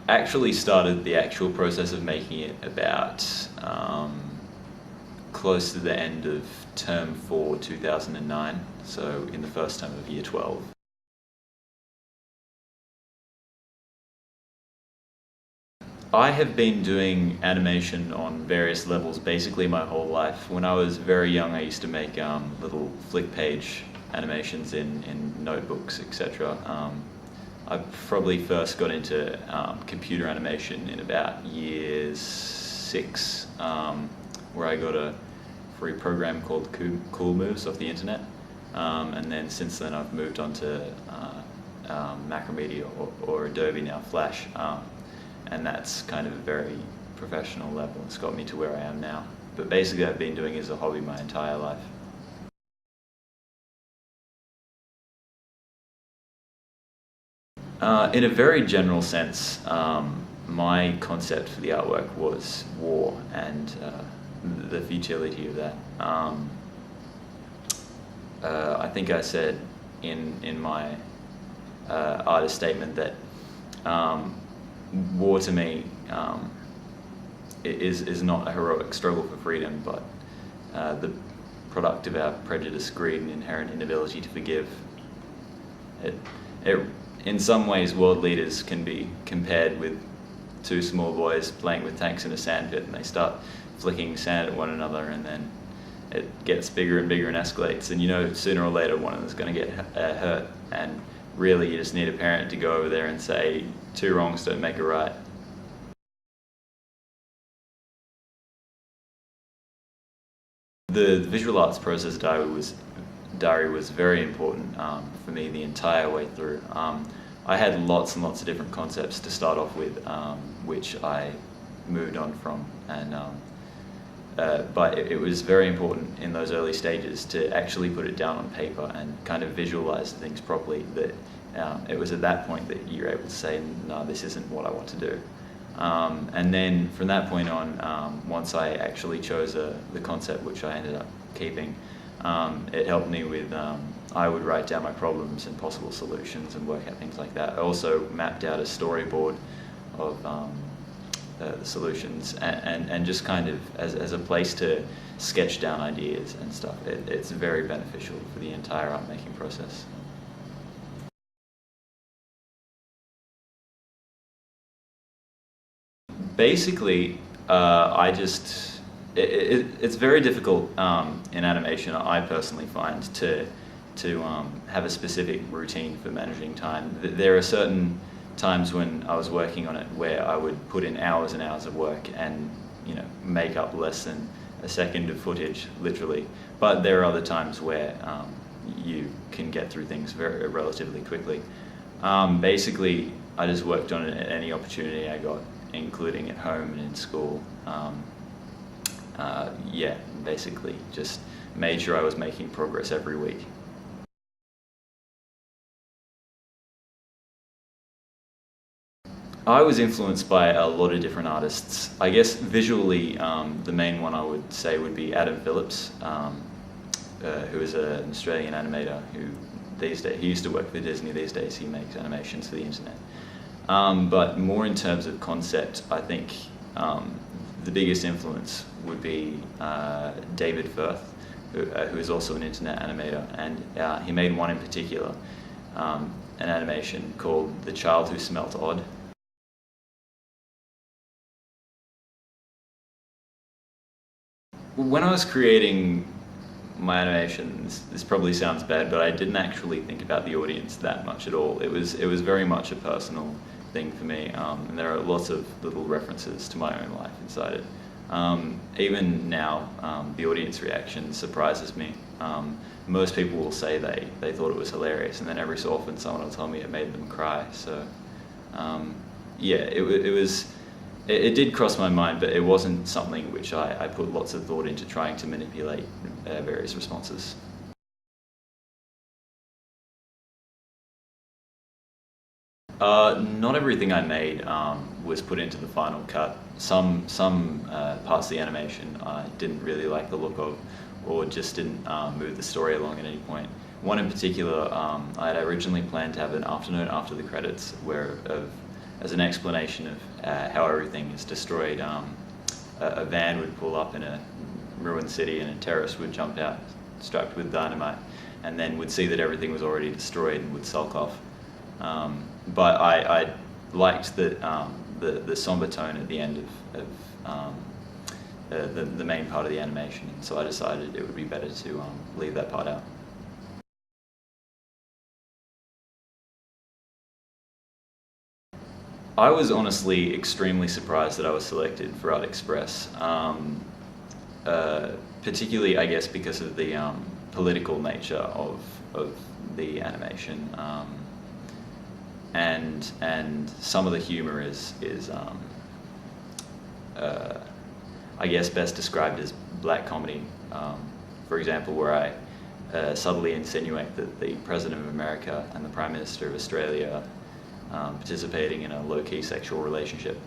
actually started the actual process of making it about close to the end of term 4, 2009, so in the first term of year 12. I have been doing animation on various levels basically my whole life. When I was very young, I used to make little flick page animations in notebooks, etc. I probably first got into computer animation in about year 6, where I got a free program called Cool Moves off the internet, and then since then I've moved on to Macromedia or Adobe, now Flash. And that's kind of a very professional level. It's got me to where I am now. But basically I've been doing it as a hobby my entire life. In a very general sense, my concept for the artwork was war and the futility of that. I think I said in my artist statement that war to me is not a heroic struggle for freedom, but the product of our prejudice, greed, and inherent inability to forgive. In some ways, world leaders can be compared with two small boys playing with tanks in a sandpit, and they start flicking sand at one another, and then it gets bigger and bigger and escalates, and you know sooner or later one of them is going to get hurt, and really you just need a parent to go over there and say, 2 wrongs don't make a right. The visual arts process diary was very important for me the entire way through. I had lots and lots of different concepts to start off with, which I moved on from, and but it was very important in those early stages to actually put it down on paper and kind of visualize things properly. That it was at that point that you're able to say, no, this isn't what I want to do. And then from that point on, once I actually chose the concept, which I ended up keeping, it helped me with, I would write down my problems and possible solutions and work out things like that. I also mapped out a storyboard of the solutions and just kind of as a place to sketch down ideas and stuff. It's very beneficial for the entire art making process. Basically, it's very difficult in animation, I personally find, to have a specific routine for managing time. There are certain times when I was working on it where I would put in hours and hours of work and make up less than a second of footage, literally. But there are other times where you can get through things relatively quickly. Basically, I just worked on it at any opportunity I got, including at home and in school. Yeah, basically just made sure I was making progress every week. I was influenced by a lot of different artists. I guess visually, the main one I would say would be Adam Phillips, who is an Australian animator who these days, he used to work for Disney, these days he makes animations for the internet. But more in terms of concept, I think the biggest influence would be David Firth, who is also an internet animator, and he made one in particular, an animation called The Child Who Smelt Odd. When I was creating my animations, this probably sounds bad, but I didn't actually think about the audience that much at all. It was very much a personal thing for me, and there are lots of little references to my own life inside it. Even now, the audience reaction surprises me. Most people will say they thought it was hilarious, and then every so often someone will tell me it made them cry. So yeah, it did cross my mind, but it wasn't something which I put lots of thought into trying to manipulate various responses. Not everything I made was put into the final cut. Some parts of the animation I didn't really like the look of, or just didn't move the story along at any point. One in particular, I had originally planned to have an afternoon after the credits of as an explanation of how everything is destroyed. A van would pull up in a ruined city and a terrorist would jump out strapped with dynamite, and then would see that everything was already destroyed and would sulk off. But I liked the somber tone at the end of the main part of the animation, and so I decided it would be better to leave that part out. I was honestly extremely surprised that I was selected for ARTEXPRESS, particularly, I guess, because of the political nature of the animation, and some of the humor is I guess best described as black comedy. For example, where I subtly insinuate that the President of America and the Prime Minister of Australia participating in a low-key sexual relationship.